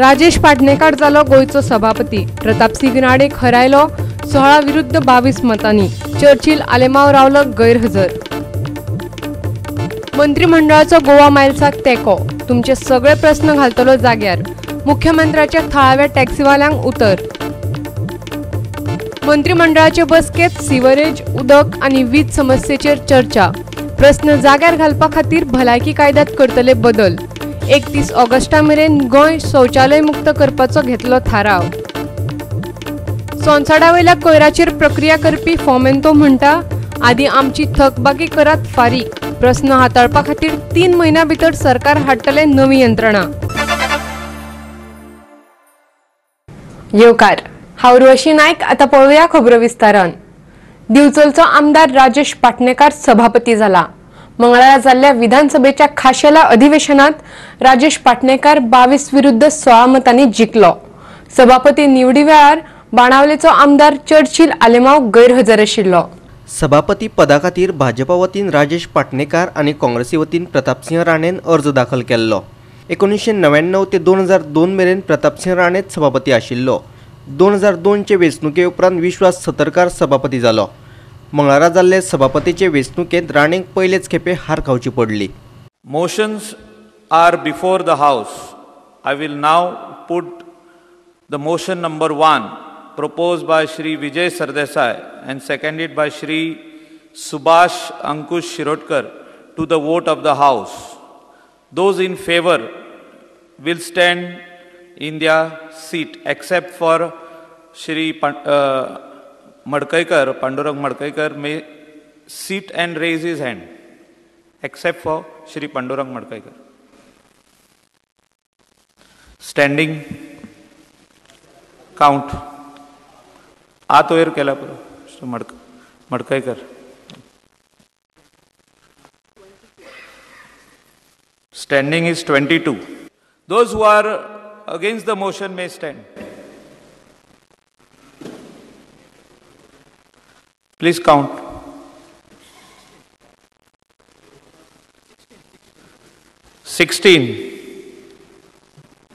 राजेश पाटणेकर जालो गोयचो सभापती। प्रतापसिंग राणे हरायलो 16 विरुद्ध 22 मतांनी। चर्चिल आलेमांव रावलो गैरहजर। मंत्रिमंडळाचो गोवा मायल्साक तेंको, तुमचे सगळे प्रस्न घालतलो जाग्यार। मुख्यमंत्र्याच्या थळाव्या टॅक्सीवाल्यांक उतर। मंत्रिमंडळाचे बसकेत सिवरेज, उदक आनी वीज समस्येचेर चर्चा। प्रस्न जाग्यार घालपा खातीर भलायकी कायद्यांत करतले बदल। 31 ऑगस्टा मेरेन गोंय शौचालय मुक्त करपाचो घेतलो थाराव। सोनसाडा वयल्या कोयराचेर प्रक्रिया करपी फॉमेंतो म्हणटा, आदी आमची थकबाकी करात फारीक। प्रस्न हाताळपा खातीर 3 म्हयन्या भितर सरकार हाडटले नवी यंत्रणा। येवकार, हांव उर्वशी नायक। आता पळोवया खबरो विस्तारान। दिवचलचो आमदार राजेश पाटणेकर सभापती जाला। मंगळारा जाल्ल्या विधानसभेच्या खाशेल्या अधिवेशनात राजेश पाटणेकर 22 विरुद्ध 16 मतांनी जिखलो। सभापती निवडी वेळार बाणावलेचो आमदार चर्चिल आलेमांव गैरहजर आशिल्लो। सभापती पदा खातीर भाजपा वतीन राजेश पाटणेकर आनी काँग्रेसी वतीन प्रतापसिंह राणेन अर्ज दाखल केल्लो। 1999 ते 2002 मेरेन प्रतापसिंह राणेच सभापती आशिल्लो। 2002 चे वेंचणुके उपरांत विश्वास सतरकार सभापती जालो। मंगळारा जाल्ले सभापतीचे वेंचणुकेंत राणेंक पयलेच खेपे हार खावची पडली। Motions are before the House. I will now put the motion number 1 proposed by Shri Vijay Sardesai and seconded by Shri Subhash Ankush Shirodkar to the vote of the House. Those in favor will stand in their seat except for Shri Madkaikar, Pandurang Madkaikar may sit and raise his hand except for Shri Pandurang Madkaikar. Standing count. आत वयर केला पुरो Madkaikar. Standing is 22. Those who are against the motion may stand. Please count. 16.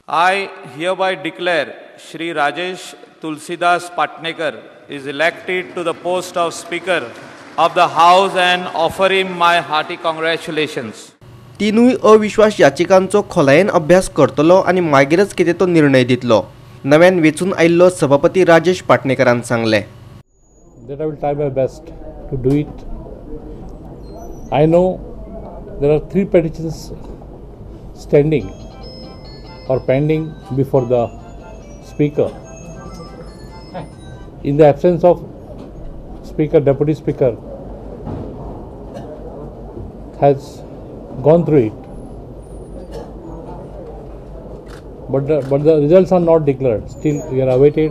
I hereby declare Shri Rajesh Tulsidas Patnekar is elected to the post of Speaker of the House and offer him my hearty congratulations. तीनूय अविश्वास याचिकांचो खोलायेन अभ्यास करतलो आनी मागीरच कितें तो निर्णय दितलो, नव्यान वेचून आयिल्लो सभापती राजेश पाटणेकरान सांगले। That I will try my best to do it. I know there are 3 petitions standing or pending before the Speaker. In the absence of Speaker, Deputy Speaker has gone through it, but the results are not declared. Still, we are awaited.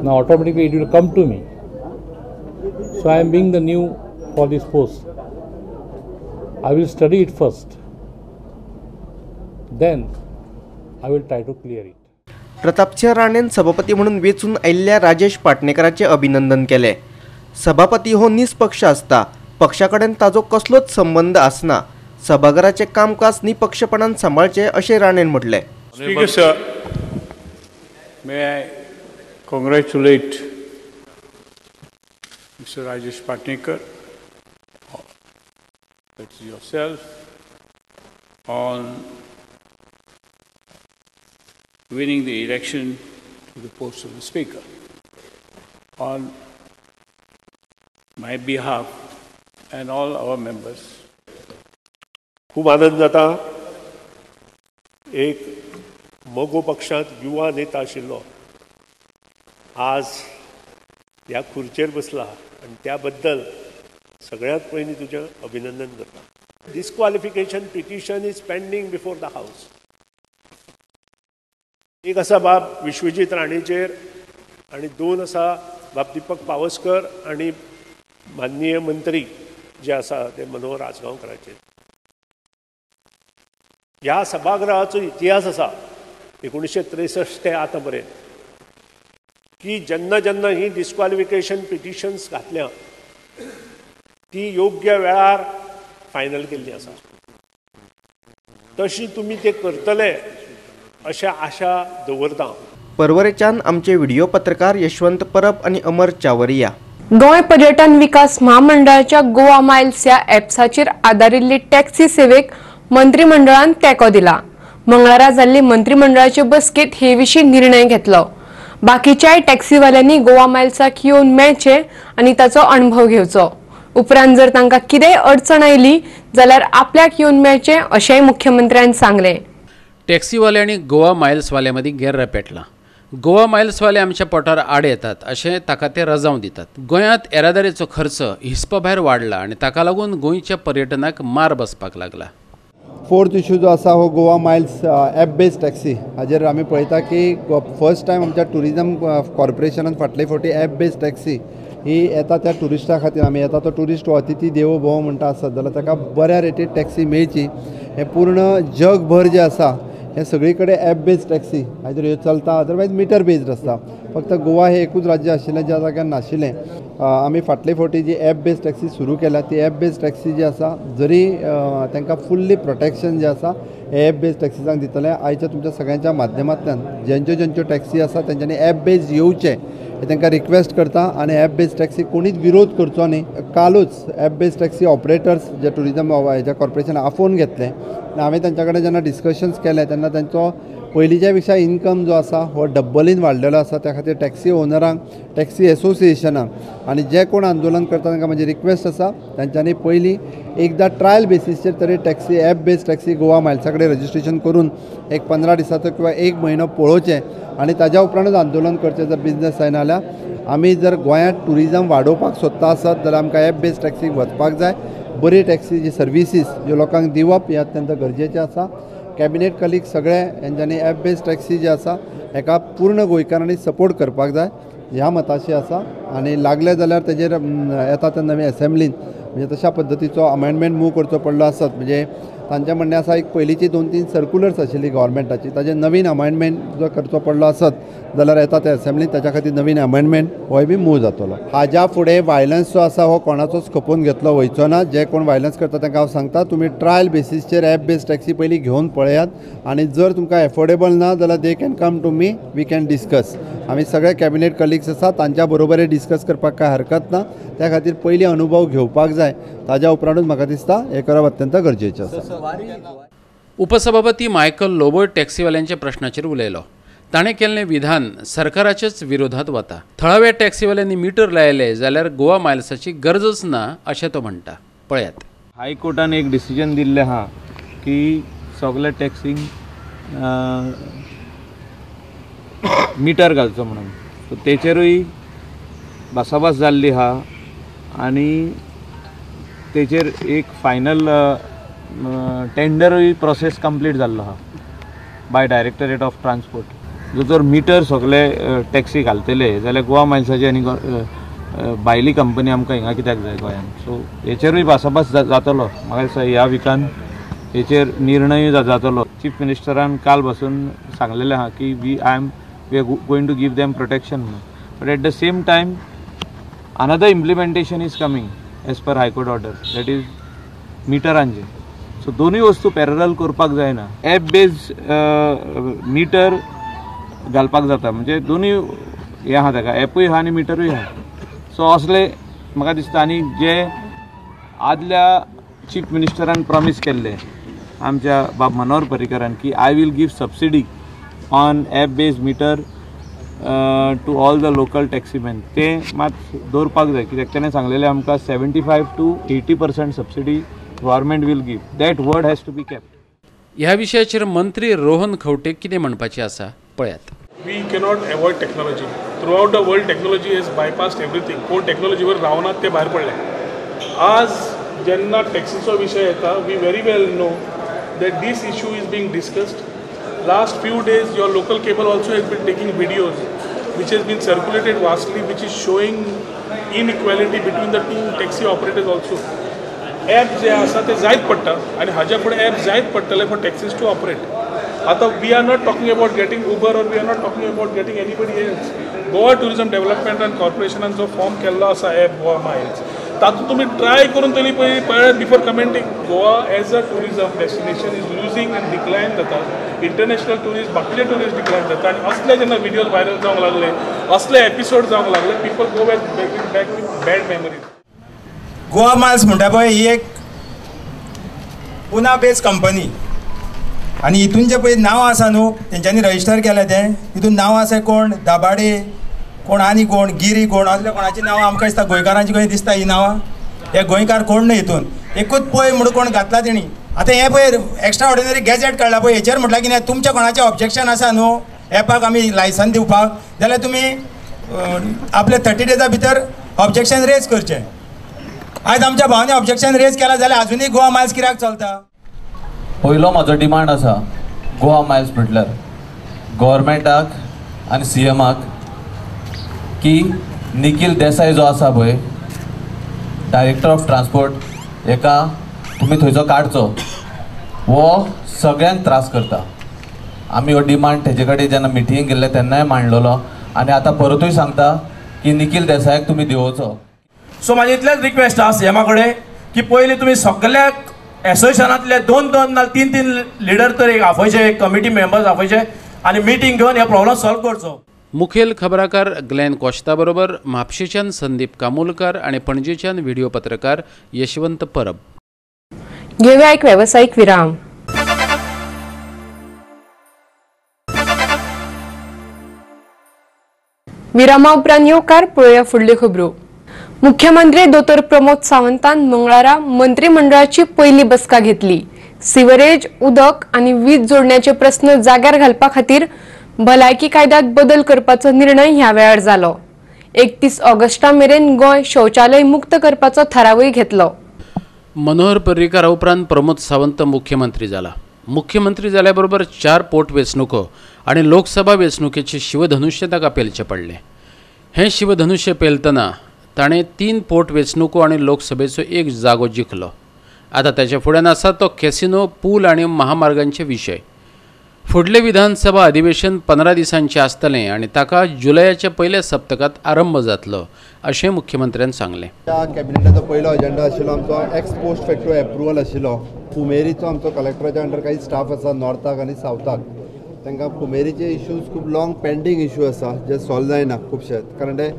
Now, automatically, it will come to me. So, I am being the new for this post. I will study it first. Then, I will try to clear it. Pratapsinh राणेन सभापती म्हणून वेचून आयिल्ल्या राजेश पाटणेकराचे अभिनंदन केले। सभापती हो निष्पक्ष आसता, पक्षाकडेन ताजो कसलोच संबंध आसना। सभाघराचे कामकाज निपक्षपणान सांबाळचे अशें राणेन म्हटले। Speaker sir, may I congratulate Mr. Rajesh Patnekar, that's yourself, on winning the election to the post of the Speaker. On my behalf and all our members. खूब आनंद जाता। एक मोगो पक्षांत युवा नेता आशिल्लो आज ह्या खुर्चेर बसला आनी त्या बद्दल सगळ्यांत पयलीं तुजें अभिनंदन करता। Disqualification petition is pending before the house. एक आसा बाब विश्वजीत राणेचेर आनी 2 आसा बाब दीपक पावसकर आनी माननीय मंत्री जे आसा ते मनोहर आजगांवकराचेर। ह्या सभागृहाचो इतिहास आसा 1963 ते आतां पर्यंत की जेन्ना जेन्ना ही डिस्क्वॉलिफिकेशन पिटिशन्स घातल्या ती योग्य वेळार फायनल केल्ली आसा। तशी तुमी ते करतले अशें आशा दवरतां. परवरेच्यान आमचे व्हिडिओ पत्रकार यशवंत परब आणि अमर चावरिया. गोंय पर्यटन विकास महामंडळाच्या गोवा मायल्स ह्या ॲप्साचेर आदारिल्ली टॅक्सी सेवेक मंत्रिमंडळान तेंको दिला. मंगळारा जाल्ले मंत्रिमंडळाचे बसकेत हे विशीं निर्णय घेतलो. बाकीच्याय टॅक्सीवाल्यांनी गोवा मायल्साक येवन मेळचे आनी ताचो अणभव घेवचो. उपरांत जर तांकां कितेंय अडचण आयली जाल्यार आपल्याक येवन मेळचें अशेंय मुख्यमंत्र्यान सांगलें. टॅक्सीवाले आनी गोवा मायल्सवाले मदीं गैर पेटला. गोवा मायल्सवाले आमच्या पोटार आड येतात अशें ताका ते रजावन दितात. गोंयांत येरादारीचो खर्च हिसपा भायर वाडला आनी ताका लागून गोंयच्या पर्यटनाक मार बसपाक लागला. फोर्थ इश्यू जो आसा हो Goa Miles app based taxi. हाजेर आमी पळयता की फर्स्ट टायम आमच्या टुरिजम कॉर्पोरेशनान फाटले फावटी ॲप बेस्ड टॅक्सी ही येता त्या टुरिस्टा खातीर. आमी येता तो टुरिस्ट हो अतिथी देवो भव म्हणटा आसत जाल्यार ताका बऱ्या रेटीर टॅक्सी मेळची. हें पूर्ण जगभर जें आसा हे सगळी कडेन ॲप बेस्ड टॅक्सी आयदर ह्यो चलता अदरवायज मिटर बेस्ड आसता. फक्त गोवा हे एकूच राज्य आशिल्लें ज्या जाग्यार नाशिल्लें. आमी फाटले फावटी जी ॲप बेस्ड टॅक्सी सुरू केल्या ती ॲप बेस्ड टॅक्सी जी आसा जरी तांकां फुल्ली प्रोटेक्शन जें आसा हे ॲप बेस्ड टॅक्सीजांक दितलें. आयच्या तुमच्या सगळ्यांच्या माध्यमांतल्यान ज्यांच्यो टॅक्सी आसा तेंच्यांनी ॲप बेस्ड येवचें हे तांकां रिक्वेस्ट करता आनी ॲप बेस्ड टॅक्सी कोणीच विरोध करचो न्ही. कालूच ॲप बेस्ड टॅक्सी ऑपरेटर्स जे टुरिजम हेच्या कॉर्पोरेशन आफोवन घेतले आनी हांवें तांच्या कडेन जेन्ना डिस्कशन्स केले तेन्ना तांचो पयलींच्या पेक्षा इन्कम जो आसा हो डब्बलीन वाडलेलो आसा. त्या खातीर टॅक्सी ओनरांक टॅक्सी एसोसिएशनाक आनी जे कोण आंदोलन करता तांकां म्हजी रिक्वेस्ट आसा तांच्यांनी पयलीं एकदां ट्रायल बेसिसचेर तरी taxi app based taxi Goa मायल्सा कडेन रजिस्ट्रेशन करून एक 15 दिसाचो किंवा 1 म्हयनो पळोवचें आनी ताज्या उपरांतूच आंदोलन करचें. जर बिझनस जायना जाल्यार आमी जर गोंयांत टुरिजम वाडोवपाक सोदता आसत जाल्यार आमकां ॲप बेस्ड टॅक्सीक वचपाक जाय. बरी टॅक्सी जी सर्विसीस ज्यो लोकांक दिवप हें अत्यंत गरजेचें आसा. कॅबिनेट कलीग सगळे हेंच्यांनी ॲप बेस्ड टॅक्सी जी आसा हेका पूर्ण गोंयकारांनी सपोर्ट करपाक जाय ह्या मताशी आसा. आनी लागले जाल्यार तेजेर येता तेन्ना आमी असेंब्लीन म्हणजे तशा पद्दतीचो अमेंडमेंट मूव करचो पडलो आसत. म्हणजे तांचें म्हणणें आसा एक पयलींची 2-3 सर्कुलर्स आशिल्ली गव्हर्मेंटाची ताजेर नवीन अमेंडमेंट जो करचो पडलो आसत जाल्यार येता त्या असेंब्लीन ताच्या खातीर नवीन अमेंडमेंट होय बी मूव जातलो. हाज्या फुडें वायलन्स जो आसा हो कोणाचोच खपोवन घेतलो वयचो ना. जे कोण वायलन्स करता तांकां हांव सांगता तुमी ट्रायल बेसिसचेर ॲप बेस्ड टॅक्सी पयलीं घेवन पळयात आनी जर तुमकां एफोर्डेबल ना जाल्यार they can come to me we can discuss. आमी सगळे कॅबिनेट कलिग्स आसा तांच्या बरोबर डिस्कस करपाक कांय हरकत ना. त्या खातीर पयलीं अनुभव घेवपाक जाय. ताज्या उपरांतूच म्हाका दिसता हें करप अत्यंत गरजेचें आसा. उपसभापती मायकल लोबोय टॅक्सीवाल्यांच्या प्रश्नाचेर उलयलो. ताणें केल्लें विधान सरकाराच्याच विरोधात वता. थळाव्या टॅक्सीवाल्यांनी मिटर लायले जाल्यार गोवा मायल्साची गरजच ना अशें तो म्हणटा. पळयात. हायकोर्टान एक डिसिजन दिल्लें आहा की सगळ्या टॅक्सीक मिटर घालचो म्हणून. सो तेचेरूय भासाभास जाल्ली आहा आनी तेचेर एक फायनल टेंडरूय प्रोसेस कंप्लीट जाल्लो आहा बाय डायरेक्टरेट ऑफ ट्रान्सपोर्ट. जो जर मिटर सगळे टॅक्सी घालतले जाल्यार गोवा मायल्साची आनी भायली कंपनी आमकां हिंगा कित्याक जाय गोंयांत. सो हेचेरूय भासाभास जातलो. म्हाका दिसता ह्या विकान हेचेर निर्णय जातलो. चीफ मिनिस्टरान काल बसून सांगलेलें आहा की we are going to give them protection म्हणून. But at the same time another implementation is coming as per high court order that is मिटरांचे. सो दोनूय वस्तू पॅरलल करपाक जायना. ॲप बेस्ड मिटर घालपाक जाता म्हणजे दोनूय हें आहा ताका ॲपूय आहा आनी मिटरूय आहा. सो असले म्हाका दिसता. आनी जे आदल्या चीफ मिनिस्टरान प्रॉमीस केल्ले आमच्या बाब मनोहर पर्रीकरान की I will give subsidy on app based meter to all the local taximan ते मात दवरपाक जाय. कित्याक तेणें सांगलेलें आमकां 75 to 80% subsidy government will give. That word has to be kept. ह्या विशयाचेर मंत्री रोहन खंवटे कितें म्हणपाचें आसा पळयात. We cannot avoid technology. Throughout the world, technology has bypassed everything. कोण टेक्नॉलॉजीवर रावनात ते भायर पडले. आज जेन्ना टॅक्सीचो विशय येता we very well know that this issue is being discussed. Last few days your local cable also has been taking videos which has been circulated vastly which is showing inequality between the two taxi operators also. App जे आसा ते जायत पडटा आनी हाज्या फुडें app जायत पडटले फॉर टॅक्सीज टू ऑपरेट. आतां we are not talking about getting Uber और we are not talking about getting anybody else. Goa tourism development and कॉर्पोरेशनान जो फॉर्म केल्लो आसा ॲप गोवा मायल्स तातूंत तुमी ट्राय करून तरी पळयात before commenting. Goa as a tourism destination is losing and decline जाता. इंटरनॅशनल टुरिस्ट बाकीचे टुरिस्ट डिक्लायन जाता आनी असले जेन्ना विडियोज व्हायरल जावंक लागले, असले एपिसोड जावंक लागले, people go back with bad memories. Goa Miles म्हणटा पळय ही एक पुना बेस्ड कंपनी आनी हितून जे पळय नांव आसा न्हू तेंच्यांनी रजिस्टर केलें तें, हितून नांव आसा कोण दाबाडे, कोण आनी कोण गिरी, कोण असले कोणाची नांवां आमकां दिसता गोंयकारांची खंय दिसता ही नांवां. हे गोंयकार कोण न्हय हितून, एकूच पळय म्हणून कोण घातला तेणी. आतां हें पळय एक्स्ट्रा ऑर्डिनरी गॅजेट काडला पळय, हेचेर म्हटल्यार कितें तुमचें कोणाचें ऑब्जेक्शन आसा न्हू एपाक आमी लायसन दिवपाक, जाल्यार तुमी आपले 30 डेजा भितर ऑब्जेक्शन रेज करचें. आयज आमच्या भावांनी ऑब्जेक्शन रेज केला जाल्यार अजुनूय गोवा मायल्स कित्याक चलता? पयलो म्हजो डिमांड आसा गोवा मायल्स म्हटल्यार गव्हर्मेंटाक आनी CMाक की निखिल देसाई जो आसा पळय डायरेक्टर ऑफ ट्रान्सपोर्ट, हेका तुमी थंयचो काडचो. हो सगळ्यांक त्रास करता. आमी हो डिमांड तेजे कडेन जेन्ना मिटिंगेक गेल्ले तेन्नाय मांडलेलो आनी आतां परतूय सांगता की निखिल देसायाक तुमी देंवोवचो. सो म्हाजी इतलेंच रिक्वेस्ट आसा CMा कडेन की पयलीं तुमी सगळ्याक एसोसिएशनांतले 2-2 ना 3-3 लिडर तर एक आफयचे, कमिटी मेंबर्स आफयचे आनी मिटींग घेवन हे प्रॉब्लम सॉल्व करचो. मुखेल खबराकार ग्लेन कोश्ता बरोबर म्हापशेच्यान संदीप कामोलकार आणि पणजेच्यान व्हिडिओ पत्रकार यशवंत परब. घेऊया एक व्यावसायिक विराम. विरामा उपरांत येवकार पळोवया फुडल्यो खबरो. मुख्यमंत्री दोतोर प्रमोद सावंतान मंगळारा मंत्रिमंडळाची पहिली बसका घेतली. सिवरेज, उदक आणि वीज जोडण्याचे प्रश्न जाग्यार घालपा खातीर भलायकी कायद्यात बदल करपाचो निर्णय ह्या वेळार जालो. 31 ऑगस्टा मेरेन गोंय शौचालय मुक्त करपाचो थारावय घेतलो. मनोहर पर्रीकारा उपरांत प्रमोद सावंत मुख्यमंत्री जाला. मुख्यमंत्री जाल्या बरोबर 4 पोट वेंचणुको आणि लोकसभा वेंचणुकेचे शिवधनुष्य ताका पेलचे पडले. हे शिवधनुष्य पेलतना ताणें 3 पोट वेंचणुको आणि लोकसभेचो एक जागो जिखलो. आता त्याच्या फुड्यान आसा तो कॅसिनो, पूल आणि महामार्गांचे विशय. फुडले विधानसभा अधिवेशन 15 दिसांचे आसतलें आणि ताका जुलयाच्या पहिल्या सप्तकात आरंभ जातलो अशें मुख्यमंत्र्यान सांगलें. कॅबिनेटाचो पयलो अजेंडा आशिल्लो आमचो एक्स पोस्ट फॅक्टो एप्रुवल आशिल्लो. कुमेरीचो आमचो कलेक्टराच्या अंडर काही स्टाफ आसा नॉर्थाक आनी सावथाक. तांकां कुमेरीचे इश्यूज खूब लॉंग पेंडींग इश्यू आसा जे सॉल्व जायना खुबशे, कारण ते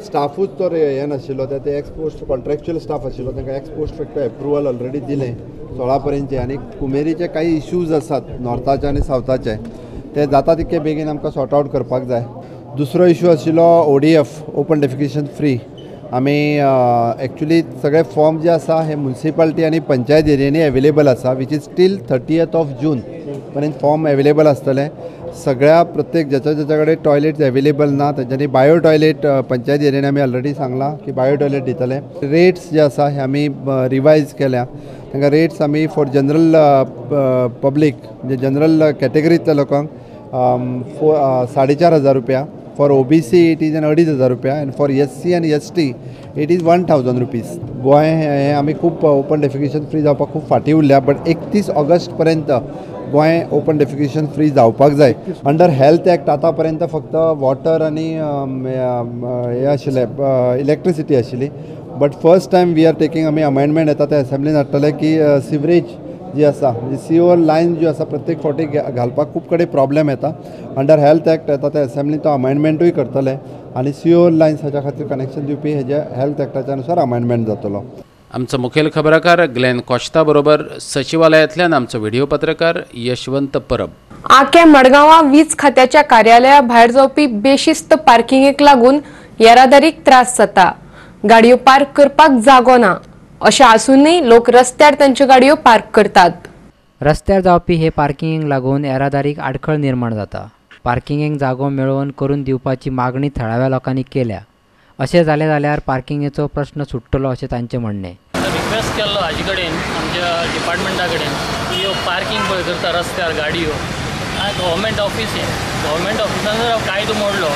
स्टाफूच तो हे नाशिल्लो ते एक्स पोस्ट कॉन्ट्रॅक्च्युअल स्टाफ आशिल्लो. तांकां x post facto approval already दिलें 16 पर्यंतचे. आनी कुमेरीचे काही इश्यूज आसात नॉर्थाचे आनी सावथाचे, ते जाता तितके बेगीन आमकां सॉर्ट आउट करपाक जाय. दुसरो इश्यू आशिल्लो ODF ओपन डेफिकेशन फ्री. आमी एक्चुली सगळे फॉर्म जे आसा हे म्युनिसिपालिटी आनी पंचायत एरियांनी अवेलेबल आसा, वीच इज टील 30 जून पर्यंत फॉर्म अवेलेबल आसतले. सगळ्या प्रत्येक ज्याच्या कडेन टॉयलेट्स अवेलेबल ना तेंच्यांनी बायो टॉयलेट पंचायत एरियांनी आमी ऑलरेडी सांगलां की बायो टॉयलेट दितले. रेट्स जे आसा हे आमी रिवायज केल्या. तांकां रेट्स आमी फॉर जनरल पब्लीक म्हणजे जनरल कॅटेगरींतल्या लोकांक 4,500 रुपया. फॉर OBC इट इज 2,500 रुपया अँड फॉर SC आनी ST it is 1,000 rupees. Goa हें आमी खूब ओपन डेफिकेशन फ्री जावपाक खूब फाटीं उरल्या, बट 31 ऑगस्ट पर्यंत गोंय ओपन डेफिकेशन फ्री जावपाक जाय. अंडर हेल्थ एक्ट आतां पर्यंत फक्त वॉटर आनी हे आशिल्ले इलेक्ट्रिसिटी आशिल्ली, but first time we are taking आमी अमेंडमेंट येता ते असेंब्लीन हाडटले की सिवरेज जी आसा म्हणजे सीवर लायन ज्यो आसा प्रत्येक फावटी घालपाक खूब कडेन प्रॉब्लेम येता. अंडर हेल्थ एक्ट येता ते असेंब्लीन तो अमेंडमेंटूय करतले आनी सीवर लायन्स हाच्या खातीर कनेक्शन दिवपी हेजे हेल्थ एक्टाच्या अनुसार अमेंडमेंट जातलो. आमचो मुखेल खबराकार ग्लेन कोश्ता बरोबर सचिवालयातल्यान आमचो व्हिडिओ पत्रकार यशवंत परब. आख्या मडगांवा वीज खात्याच्या कार्यालया भायर जावपी बेशिस्त पार्किंगेक लागून येरादारीक त्रास जाता. गाडयो पार्क करपाक जागो ना अशें आसूनय लोक रस्त्यार तांच्यो गाडयो पार्क करतात. रस्त्यार जावपी हे पार्किंगेक लागून येरादारीक आडखळ निर्माण जाता. पार्किंगेक जागो मेळोवन करून दिवपाची मागणी थळाव्या लोकांनी केल्या. अशें जालें जाल्यार पार्किंगेचो प्रश्न सुट्टलो अशें तांचें म्हणणें. रिक्वेस्ट केल्लो हाजे कडेन आमच्या डिपार्टमेंटा कडेन की ह्यो पार्किंग पळय करता रस्त्यार गाडयो गव्हर्मेंट ऑफिस गव्हर्मेंट ऑफिसान जर कायदो मोडलो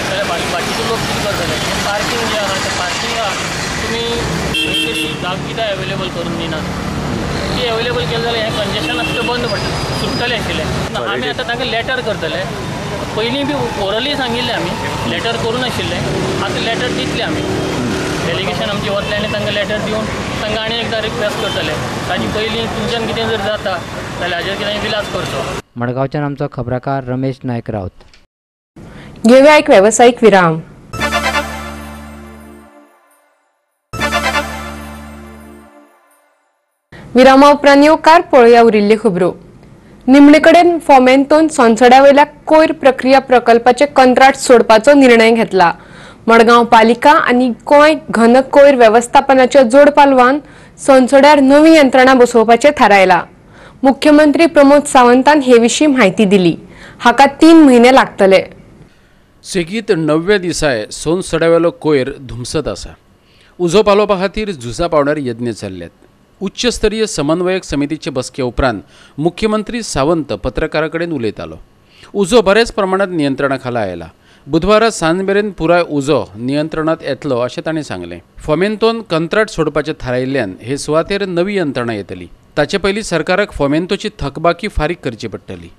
जाल्यार बाकीचे लोक कितें करतले. पार्किंग जें आसा तें पार्किंगाक तुमी तशी जागा कित्याक अवेलेबल करून दिनात. ती अवेलेबल केली जाल्यार हें कंजेशन आसता तें बंद पडटलें, सुट्टलें आशिल्लें. आमी आतां तांकां लेटर करतले. पयलीं बी ओरली सांगिल्लें आमी, लेटर करूं नाशिल्लें, आतां लेटर दितले आमी. डेलिगेशन आमची वतले आनी तांकां लेटर दिवन तांकां आनी एकदां रिक्वेस्ट करतले ताची पयलीं तुमच्यान कितें जर जाता जाल्यार हाजेर कितें विलास करचो. मडगांवच्यान आमचो खबराकार रमेश नायक रावत. घेऊया एक व्यावसायिक विराम. विरामा उपरांत येवकार पळोवया उरिल्ली खबरो. निमणे कडेन फोमेंतोन सोनसड्या वयल्या कोयर प्रक्रिया प्रकल्पाचे कंत्राट सोडपाचो निर्णय घेतला. मडगांव पालिका आनी गोंय घन कोयर वेवस्थापनाच्या जोड पालवान सोनसड्यार नवी यंत्रणा बसोवपाचें थारायला. मुख्यमंत्री प्रमोद सावंतान हे विशीं म्हायती दिली. हाका 3 म्हयने लागतले. सेगीत 9व्या दिसाय सोनसड्यावेलो कोयर धुमसत आसा. उजो पालोवपा खातीर झुजा पावण्यार यत्न चल्ल्यात. उच्चस्तरीय समन्वयक समितीचे बसके उपरांत मुख्यमंत्री सावंत पत्रकारां कडेन उलयतालो. उजो बरेच प्रमाणात नियंत्रणा खाला आयला. बुधवारा सांज मेरेन पुराय उजो नियंत्रणात येतलो अशें ताणें सांगलें. फोमेंतोन कंत्राट सोडपाचें थारायिल्ल्यान हे सुवातेर नवी यंत्रणा येतली. ताचे पयलीं सरकाराक फोमेंतोची थकबाकी फारीक करची पडटली.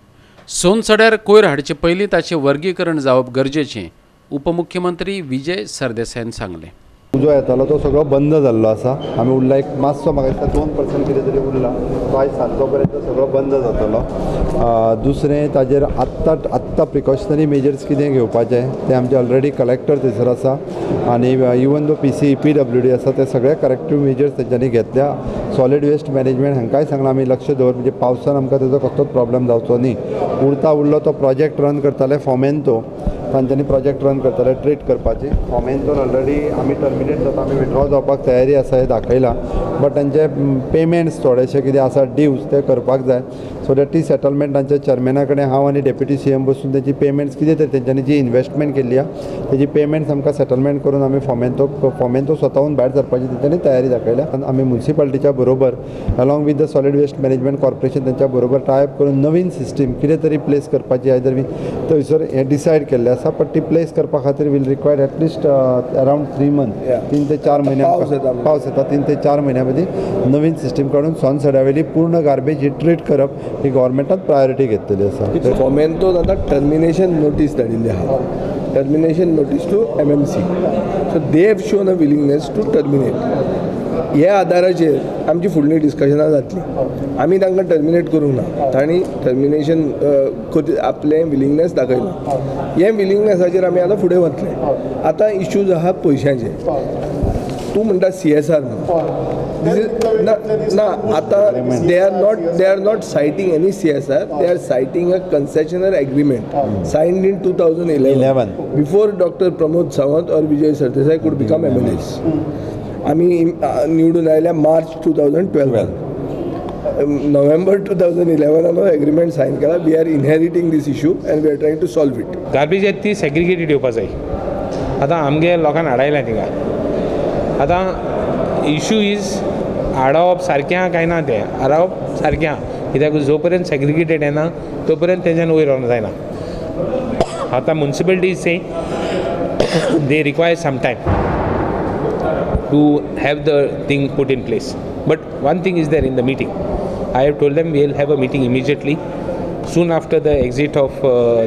सोनसड्यार कोयर हाडचे पयलीं ताचें वर्गीकरण जावप गरजेचें उपमुख्यमंत्री विजय सरदेसायान सांगलें. उजो येतालो तो सगळो बंद जाल्लो आसा. आमी उरला एक मातसो म्हाका दिसता 2% कितें तरी उरला तो आयज सांजचो पर्यंत सगळो बंद जातलो. दुसरें ताजेर आत्तां प्रिकॉशनरी मेजर्स कितें घेवपाचें तें आमचे ऑलरेडी कलेक्टर थंयसर आसा आनी इवन दो PC PWD आसा ते सगळे करेक्टीव मेजर्स तेंच्यांनी घेतल्या. सॉलीड वेस्ट मॅनेजमेंट हांकांय सांगलां आमी लक्ष दवर म्हणजे पावसान आमकां तेजो कसलोच प्रॉब्लेम जावचो न्ही. उरलो तो प्रोजेक्ट रन करताले फोमेंतो तांच्यांनी प्रोजेक्ट रन करताले ट्रीट करपाची. फोमेंतोन ऑलरेडी आमी टर्मिनेट जाता आमी विड्रॉ जावपाक तयारी आसा हें दाखयलां. बट तांचे पेमेंट्स थोडेशे कितें आसा ड्यूज ते करपाक जाय. सो दॅट ती सेटलमेंट तांच्या चेअरमॅना कडेन हांव आनी डेप्युटी CM बसून तेची पेमेंट्स कितें तरी तेंच्यांनी जी इन्वेस्टमेंट केल्ली आसा तेजी पेमेंट्स आमकां सेटलमेंट करून आमी फोमेंतो स्वताहून भायर सरपाची तेंच्यांनी तयारी दाखयल्या. आमी म्युन्सिपालिटीच्या बरोबर along with the solid waste management corporation तेंच्या बरोबर टायप करून नवीन सिस्टीम कितें तरी प्लेस करपाची आयदर थंयसर हें डिसायड केल्लें आसा. बट ती प्लेस करपा खातीर will required at least around 3 month 3 ते 4 म्हयने पावस येता 3 ते 4 म्हयन्या मदीं नवीन सिस्टीम काडून सोनसड्यावेली पूर्ण गार्बेज ही ट्रीट करप ही गव्हर्मेंटान प्रायोरिटी घेतलेली आसा. फोमेंतोन आतां टर्मिनेशन नोटीस धाडिल्ली आहा. Termination notice to MMC. So they have shown a willingness to terminate. ह्या आदाराचेर आमची फुडली डिस्कशनां जातली. आमी तांकां टर्मिनेट करूंक ना. तांणी टर्मिनेशन आपलें विलिंगनेस दाखयलां. हे विलिंगनेसाचेर आमी आतां फुडें वतले. आतां इश्यूज आहा पयशांचे. तूं म्हणटा CSR ना आतां they are not citing any CSR. They are citing a concessioner agreement signed in 2011 before doctor Pramod Sawant और Vijay Sardesai could become MLAs. आमी निवडून आयल्या मार्च 2012. नोव्हेंबर 2011 एग्रीमेंट सायन केला. We are inheriting this issue and we are trying to solve it. Garbage येता ती segregated येवपा जाय. आतां आमगे लोकांक हाडायला थिंगा. आतां इश्यू इज हाडप सारकें आहा काय ना तें हाडप सारकें आहा. कित्याक जो पर्यंत सेग्रिगेटेड येना तो पर्यंत तेंच्यान वयर व्हरोंक जायना. आतां municipality is saying they require some time to have the thing put in place. But one thing is there in the meeting. I have told them we'll have a meeting immediately, soon after the exit of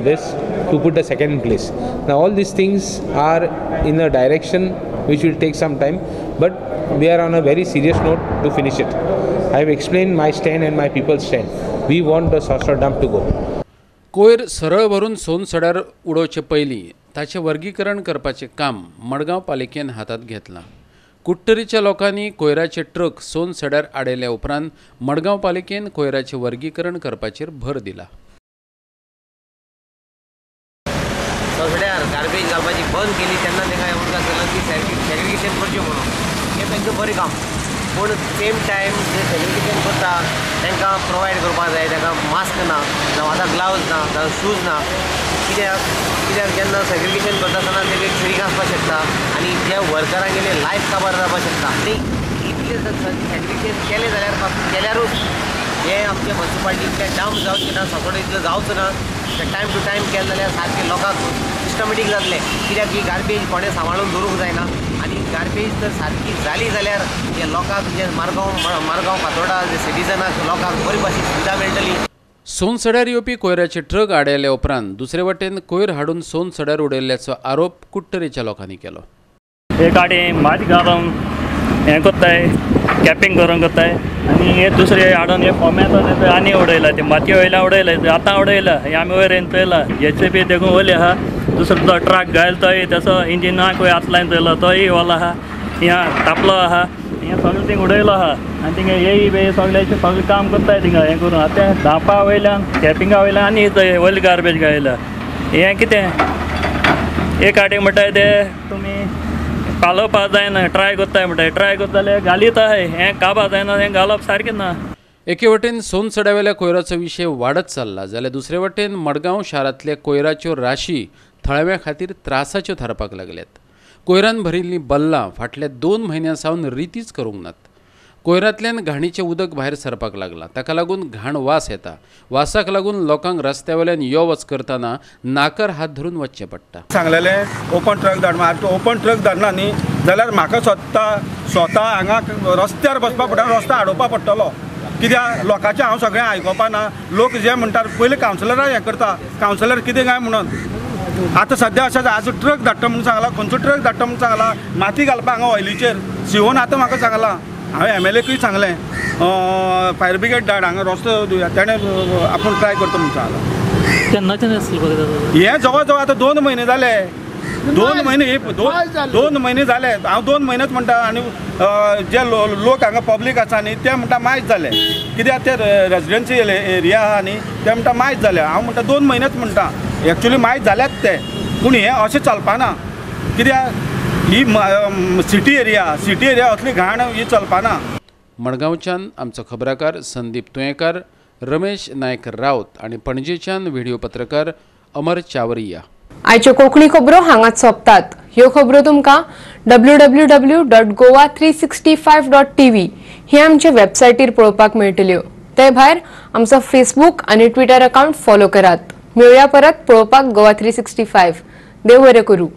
this, to put the second in place. Now all these things are in a direction which will take some time, but we are on a very serious note to finish it. I have explained my stand and my people's stand. We want the Sosra dump to go. कोयर सरळ व्हरून सोनसड्यार उडोवचे पयलीं ताचें वर्गीकरण करपाचें काम मडगांव पालिकेन हातांत घेतलां. कुट्टरीच्या लोकांनी कोयराचे ट्रक सोनसड्यार आडयल्या उपरांत मडगांव पालिकेन कोयराचें वर्गीकरण करपाचेर भर दिला. सोनसड्यार गार्बेज घालपाची बंद केली तेन्ना तांकां उदकां केलं की सेग्रिगेशन करचें म्हणून. हें तांचें बरें काम. पूण सेम टायम जे सेग्रिगेशन करता तांकां प्रोवायड करपाक जाय. तांकां मास्क ना जावं आतां ग्लावज ना जावं शूज ना. कित्याक जेन्ना सेग्रिगेशन करता आसतना तेका शिरीक आसपाक शकता आनी ज्या वर्करांगेले लायफ काबार जावपाक शकता. आनी इतलें सेग्रिगेशन केलें जाल्यार केल्यारूच हें आमच्या म्युन्सिपालिटींतलें डंप जावचें ना. सगळें इतलें जावचें ना. टायम टू टायम केलें जाल्यार सारकें लोकांक सिस्टमॅटीक जातलें. कित्याक ही गार्बेज कोणें सांबाळून दवरूंक जायना. आनी गार्बेज जर सारकी जाली जाल्यार जे लोकांक जे मारगांव फातोर्डा जे सिटीजनाक लोकांक बरी भाशेन सुविधा मेळटली. सोनसड्यार येवपी कोयराचे ट्रक आडयल्या उपरांत दुसरे वटेन कोयर हाडून सोनसड्यार उडयल्ल्याचो आरोप कुट्टरेच्या लोकांनी केलो. एक गाडी माती घालून हें कोत्ताय कॅपिंग करून कोत्ताय आनी हे दुसरे हाडून हे फोम्यात आनी उडयला ते मातये वयल्यान उडयला आतां उडयला हे आमी वयर चयला JCB देखून वयले आहा दुसरो तो ट्रक घायल तोय तेचो इंजिनाक हात लायन चयलो तोय वला आहा हिंगा तापलो आहा हिंगा सगळें थिंग उडयलो आहा आनी थिंगा येई बे सगळ्याचें सगळें काम करताय थिंगा हें करून आतां धापा वयल्यान कॅपिंगा वयल्यान आनी थंय वयली गार्बेज घायला हें कितें एक गाडी म्हणटाय ते तुमी पालोवपा जायना ट्राय कोत्ताय म्हणटाय ट्राय कोत्ता जाल्यार घालीत आहाय हें काबा जायना हें घालप सारकें ना. एके वटेन सोनसड्यावेल्या कोयराचो विशय वाडत चालला जाल्यार दुसरे वटेन मडगांव शारांतले कोयराच्यो राशी थळाव्या खातीर त्रासाच्यो थारपाक लागल्यात. कोयरान भरिल्लीं बल्लां फाटल्या 2 म्हयन्यां सावन रितीच करूंक नात. कोयरांतल्यान घाणीचें उदक भायर सरपाक लागलां ताका लागून घाण वास येता. वासाक लागून लोकांक रस्त्यावेल्यान यो वच करतना नाकार हात धरून वचचें पडटा. सांगलेलें ओपन ट्रक धाड मार ओपन ट्रक धाडना न्ही जाल्यार म्हाका स्वता हांगा रस्त्यार बसपा पडटा रस्तो आडोवपा पडटलो कित्याक लोकांचें हांव सगळें आयकोपाना. लोक जे म्हणटात पयलीं कावन्सिलराक हें करता कावन्सिलर कितें काय म्हणून आतां सद्या अशें आज ट्रक धाडटा म्हणून सांगला खंयचो ट्रक धाडटा म्हणून सांगला माती घालपाक हांगा ऑयलीचेर शिवोन आतां म्हाका सांगलां हांवें MLAकूय सांगलें फायर ब्रिगेड धाड हांगा रस्तो दिवया तेणें आपूण ट्राय करता म्हणून सांगलां. केन्नाच्यान आसलें हें जवळ जवळ आतां 2 म्हयने जाले 2 म्हयने जाले हांव 2 म्हयनेच म्हणटा आनी जे लोक हांगा पब्लीक आसा न्ही ते म्हणटा मायज जाले कित्याक ते रेजिडेन्शियल एरिया आहा न्ही ते म्हणटा मायज जाले हांव म्हणटा 2 म्हयनेच म्हणटा एक्चुली मायज जाल्यात ते पूण हें अशें चलपाना कित्याक ही सिटी एरिया असली घाण ही चलपाना. मडगांवच्यान आमचो खबराकार संदीप तुयेंकार, रमेश नायक रावत आणि पणजेच्यान व्हिडिओ पत्रकार अमर चावरिया. आयच्यो कोंकणी खबरो हांगाच सोंपतात. ह्यो खबरो तुमकां www.goa365.tv हे आमचे वेबसायटीर पळोवपाक मेळटल्यो. ते भायर आमचो फेसबूक आनी ट्विटर अकावंट फॉलो करात. मेळुया परत पळोवपाक गोवा 365. देव बरें करूं.